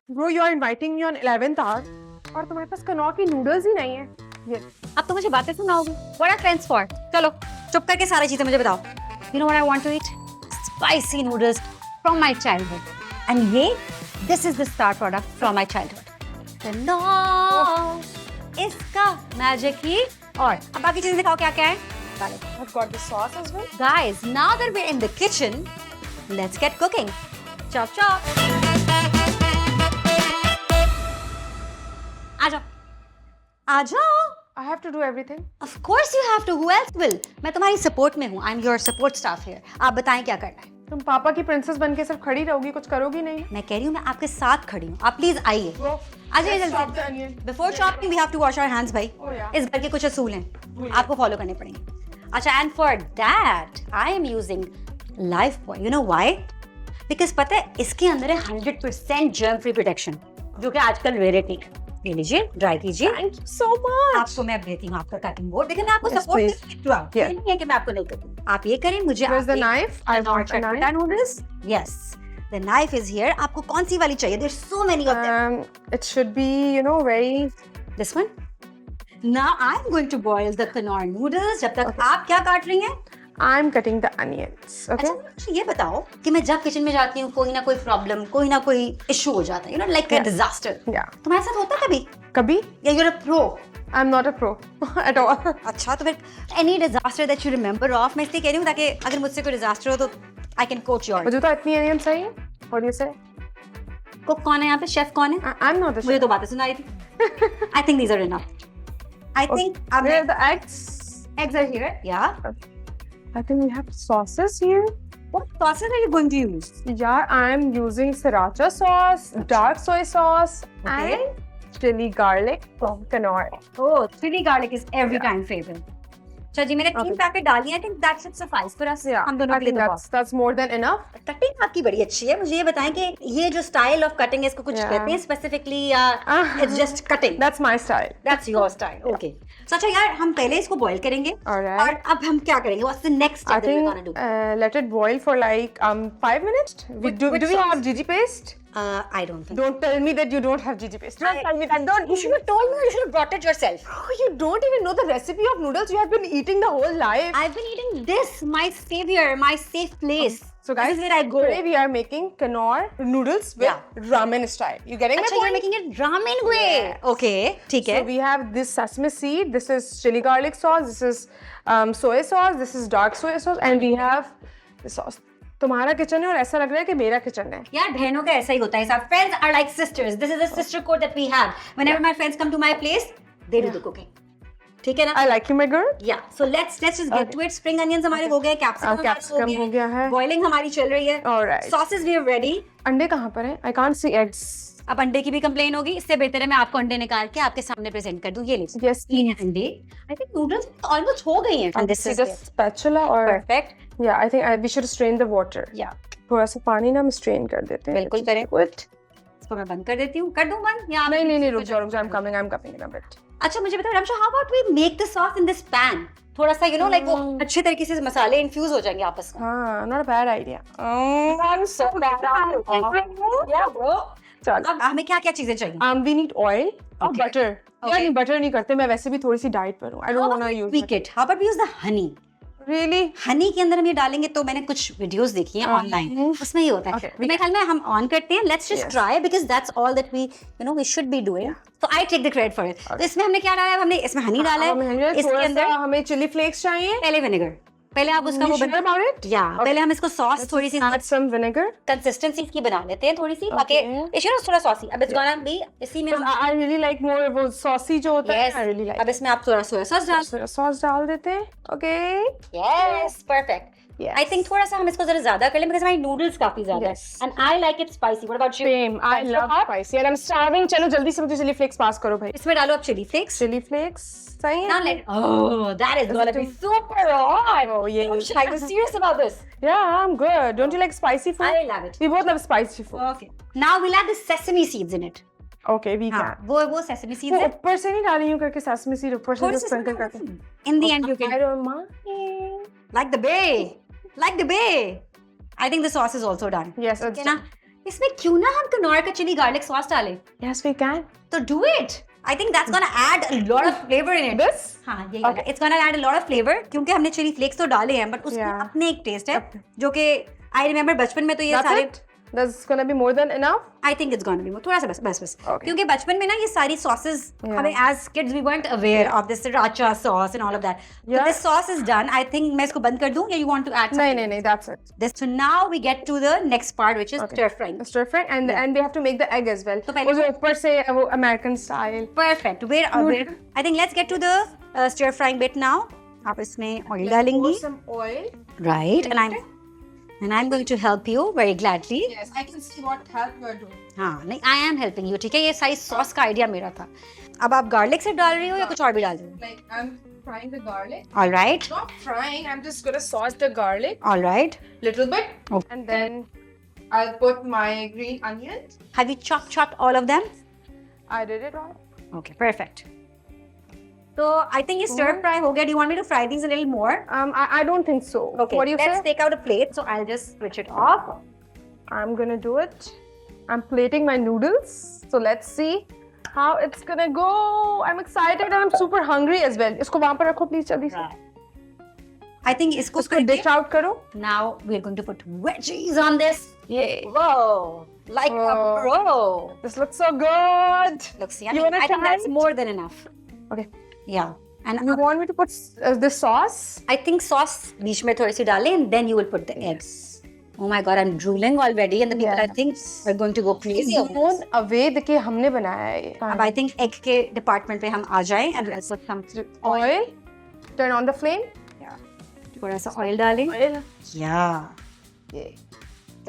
Bro, you are inviting me on 11th hour और तुम्हारे पास Knorr की नूडल्स ही नहीं है। ये अब तो मुझे बातें सुनाओगी। What are friends for? चलो चुप करके सारी चीजें मुझे बताओ। You know what I want to eat? Spicy noodles from my childhood. And ये this is the star product from my childhood. No, इसका magic ही और अब बाकी चीजें दिखाओ क्या क्या है। I've got the sauce as well. Guys, now that we're in the kitchen, let's get cooking. Chop chop. आ जाओ, आ जाओ. I have to do everything. Of course you have to. Who else will? मैं तुम्हारी support में हूँ. I'm your support staff here. आप बताएं क्या करना है. तुम पापा की प्रिंसेस बनके सिर्फ खड़ी रहोगी, कुछ करोगी नहीं। मैं कह रही हूँ मैं आपके साथ खड़ी हूँ. आप प्लीज आइए. आ जाइए Let's chop the जल्दी. onion. Before chopping we have to wash our hands भाई. Oh, yeah. इस घर के कुछ असूल हैं. आपको फॉलो करने पड़ेंगे. अच्छा, and for that I am using Lifebuoy. You know why? Because पता है इसके अंदर है 100% germ free protection, जो कि आजकल रेयरिटी है. ले लीजिए, ड्राई कीजिए. Thank you so much. आपको मैं देती हूँ आपका कटिंग बोर्ड. देखिए मैं आपको Yes, सपोर्ट please. करती हूँ. Yeah. नहीं है कि मैं आपको नहीं करती. आप ये करें, मुझे Where's the आप knife? I want a knife. noodles. Yes, the knife is here. आपको कौन सी वाली चाहिए? There's so many of them. It should be, very. This one. Now I'm going to boil the quinoa noodles. जब तक Okay. आप क्या काट रही हैं? I'm cutting the onions. Okay. अच्छा, मुझे ये बताओ कि मैं जब किचन में जाती हूँ कोई ना कोई प्रॉब्लम, कोई ना कोई इशू हो जाता है. You know, like a Yeah. disaster. Yeah. तुम्हारे साथ होता है कभी? कभी? या you're a pro? I'm not a pro at all. अच्छा, तो फिर any disaster that you remember of, मैं इसलिए कह रही हूँ ताकि अगर मुझसे कोई disaster हो तो I can coach yours. मुझे तो इतनी onions चाहिए. What do you say? Cook कौन है यहाँ पे? शेफ कौन है? I'm not the मुझे chef. तो बातें सुनाई थी. I think these are enough. I think अब Where are the eggs? eggs are here. Yeah. I think we have sauces here. What sauces are you going to use? Yeah, I'm using sriracha sauce, dark soy sauce, Okay. and chili garlic from Knorr. Oh, chili garlic is every time favorite. अच्छा जी, मैंने 3 Okay. Packet डाली हैं. I think that should suffice for us. Yeah, हम दोनों I के लिए think तो that's more than enough. Cutting आपकी बड़ी अच्छी है. मुझे ये बताएं कि ये जो स्टाइल ऑफ कटिंग है इसको कुछ Yeah. कहते हैं स्पेसिफिकली या it's just cutting? That's my style. That's your style. Okay. So अच्छा यार, हम पहले इसको बॉईल करेंगे. Alright. और अब हम क्या करेंगे? What's the next I step that we're gonna think do? let it boil for like 5 minutes. With Do we sauce? have Gigi paste? I don't think. Don't tell me that you don't have Gigi paste. Don't tell me that. Don't. You should have told me. You should have brought it yourself. You don't even know the recipe of noodles. You have been eating the whole life. I've been eating this, my savior, my safe place. So guys, this is where I go. today we are making Knorr noodles with ramen style. You getting my Achha, you're point? making it ramen way. Yes. Okay, ठीक है. So we have this sesame seed, this is chili garlic sauce, this is soy sauce, this is dark soy sauce, and we have the sauce. तुम्हारा kitchen है और ऐसा लग रहा है कि मेरा किचन है. यार बहनों का ऐसा ही होता है. सब friends are like sisters. This is a sister code that we have. Whenever my friends come to my place, they do the cooking. ठीक है ना? I like you, my girl. Yeah. So let's just get Okay. to it. Spring onions हमारे हो गए, capsicum Capsicum हो गया है. Boiling हमारी चल रही है. Alright. Sauces we are ready. अंडे कहाँ पर है? I can't see eggs. अब अंडे की भी कंप्लेन होगी. इससे बेहतर है मैं आपको अंडे निकाल के आपके सामने प्रेजेंट कर दूं. ये लीजिए. Yes. 3 अंडे. I think noodles almost हो गई हैं. And this is a spatula or Perfect. yeah, I think we should strain the water. Yeah. थोड़ा सा पानी ना हम strain कर देते हैं. बिल्कुल करें. Good. इसको मैं बंद कर देती हूँ. कर दूं बंद? या नहीं रुक जाओ. I'm coming in a bit. अच्छा मुझे बताओ Ramsha, how about we make the sauce in this pan? थोड़ा सा you know like वो अच्छे तरीके से मसाले infuse हो जाएंगे आपस में. हाँ, not a bad idea. I'm so bad. Yeah bro. चलो. अब हमें क्या क्या चीजें चाहिए? We need oil और Okay. butter. Okay. यार नहीं butter नहीं करते. मैं वैसे भी थोड़ी सी डाइट पर हूँ. I don't wanna use tweak it. How about we use the honey? Really? Honey के अंदर हम ये डालेंगे तो मैंने कुछ वीडियोस देखी हैं ऑनलाइन, उसमें ये होता है. Okay, तो मेरे ख्याल में हम ऑन करते हैं. Let's just Yes. Try because that's all that we should be doing. तो I take the credit for it. तो इसमें हमने क्या डाला है? हमने इसमें हनी डाला है. इसके अंदर हमें चिली फ्लेक्स चाहिए. पहले विनेगर. पहले आप उसका वो Sure about it? या पहले हम इसको सॉस थोड़ी सी Add some vinegar. कंसिस्टेंसी इसकी बना लेते हैं थोड़ी सी ताकि इसे ना थोड़ा सॉसी. अब इट्स गोना बी इसी में Because I really like more वो saucy जो होता है. Yes. I really like. अब इसमें आप थोड़ा सोया सॉस डाल. सोया सॉस डाल देते हैं. Okay. Yes perfect. Yes. I think थोड़ा सा हम इसको जरा ज्यादा कर लें बिकॉज़ हमारी नूडल्स काफी ज्यादा है Yes. And I like it spicy. What about you? Same. I love spicy and I'm starving. चलो जल्दी से मुझे चिली फ्लेक्स पास करो भाई. इसमें डालो आप चिली फ्लेक्स. चिली फ्लेक्स सही है. Now let oh that is gonna be super hot. Oh yeah. Are you serious about this? Yeah, I'm good. Don't you like spicy food? I love it. We both love spicy food. Okay. Now we'll add the sesame seeds in it. Okay, we हाँ, can. वो sesame seeds वो है. ऊपर से नहीं डाली यूं करके sesame seed ऊपर से थोड़ी जो सी sprinkle करके. In the end you can I don't mind. like the bay. I think the sauce is also done. Yes, it's Okay ना? इसमें क्यों ना हम कनौर का चिली गार्लिक सॉस डालें? Yes, we can. तो do it. I think that's gonna add a lot of flavor in it. This? हाँ यही वाला. It's gonna add a lot of flavor क्योंकि हमने चिली फ्लेक्स तो डाले हैं, but उसमें Yeah. अपने एक टेस्ट है जो कि I remember बचपन में तो ये That's सारे it? That's gonna be more than enough? I think it's gonna be more. थोड़ा सा बस Okay. क्योंकि बचपन में ना ये सारी sauces हमें as kids we weren't aware of this sriracha sauce and all of that. So Yeah. this sauce is done. I think मैं इसको बंद कर दूँ या you want to add something? नहीं, that's it. This, so now we get to the next part which is stir frying. Stir fry and we have to make the egg as well. तो पहले वो जो ऊपर से वो American style. Perfect. Where I think let's get to the stir frying bit now. आप इसमें oil डालेंगी. Pour some oil. Right. And I'm going to help you very gladly. Yes, I can see what help you are doing. हाँ नहीं I am helping you. ठीक है ये सारी sauce का idea मेरा था. अब आप गार्लिक से डाल रही हो या कुछ और भी डाल रही हो? Like I'm frying the garlic. All right. Not frying. I'm just gonna sauce the garlic All right. little bit, Okay. and then I'll put my green onions. Have you chopped all of them? I did it all. Okay. Perfect. So I think ये stir fry हो गया. Do you want me to fry these a little more? I don't think so. Okay. What do you Let's say? take out a plate. So I'll just switch it off. I'm gonna do it. I'm plating my noodles. So let's see how it's gonna go. I'm excited and I'm super hungry as well. इसको वहाँ पर रखो please जल्दी से. I think इसको उसको dish out करो. Now we're going to put veggies on this. Yay. Whoa! Like a Whoa. pro. This looks so good. Looks You yummy. wanna I think try that's it? more than enough. Okay. Yeah. And You want me to put this sauce? I think sauce बीच में थोड़ी सी डालें and then you will put the eggs. Oh my god, I'm drooling already and the people I think are going to go crazy. over this. Blown away देखिए हमने बनाया है ये. अब I think egg के department पे हम आ जाएं and let's put some Oil. Turn on the flame. थोड़ा सा oil डालें. Oil. Yeah. Yay.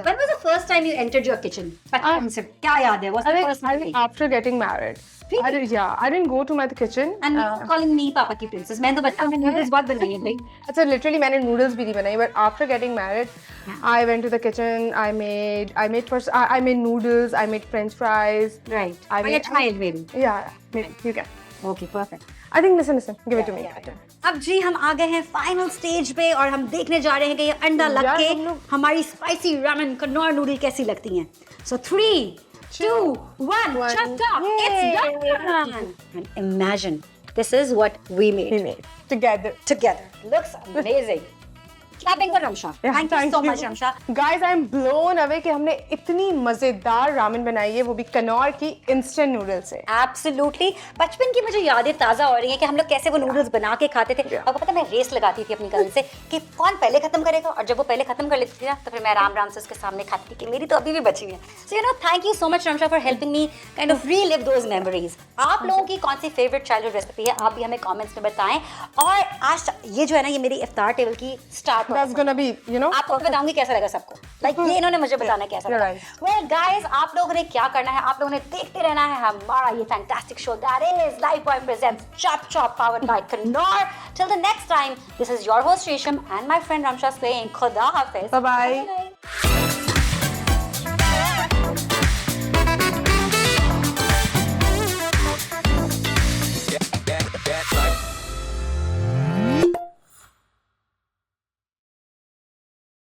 When was the first time you entered your kitchen? बचपन से क्या याद है? What's the first I time? think after getting married. Really? I didn't go to my kitchen. And calling me पापा की princess. मैंने तो बचपन में noodles बहुत बनाई हैं भाई. अच्छा literally मैंने noodles भी नहीं बनाई but after getting married I went to the kitchen. I made noodles. I made French fries. Right. I When made- a child maybe. Yeah, maybe you can. Okay, perfect. I think listen, give it to me. अब जी हम आ गए हैं final stage पे और हम देखने जा रहे हैं कि ये अंडा लग यार, के हम लोग- हमारी स्पाइसी रामेन कन्नौर नूडल कैसी लगती हैं. So 3, 2, 1, shut up! It's done! And imagine, this is what we We made made together. together. Looks amazing. Clapping for Ramsha. Yeah, Thank you so much, Ramsha. Guys, I'm blown away कि हमने इतनी मजेदार ramen बनाई है वो भी Knorr की instant noodle से. Absolutely. बचपन की मुझे यादें ताज़ा हो रही हैं कि हम लोग कैसे वो नूडल्स बना के खाते थे. Yeah. आपको पता है मैं रेस लगाती थी अपनी कज़न से कि कौन पहले खत्म करेगा और जब वो पहले खत्म कर लेती थी ना तो फिर मैं आराम से उसके सामने खाती थी कि मेरी तो अभी भी बची हुई है. So thank you so much Ramsha for helping me kind of relive those memories. आप लोगों की कौन सी फेवरेट चाइल्डहुड रेसिपी है आप भी हमें कमेंट्स में बताएं. और आज ये जो है ना ये मेरी इफ्तार टेबल की स्टार्ट That's gonna be, आपको बताऊंगी कैसा लगा सबको. लाइक ये इन्होंने मुझे बताना कैसा लगा. वेल गाइस आप लोगों ने क्या करना है आप लोगों ने देखते रहना है हमारा ये fantastic show that is Lifebuoy presents chop chop powered by कन्नौर. Till the next time this is your host Resham and my friend Ramsha saying खुदा हाफिज. Bye bye.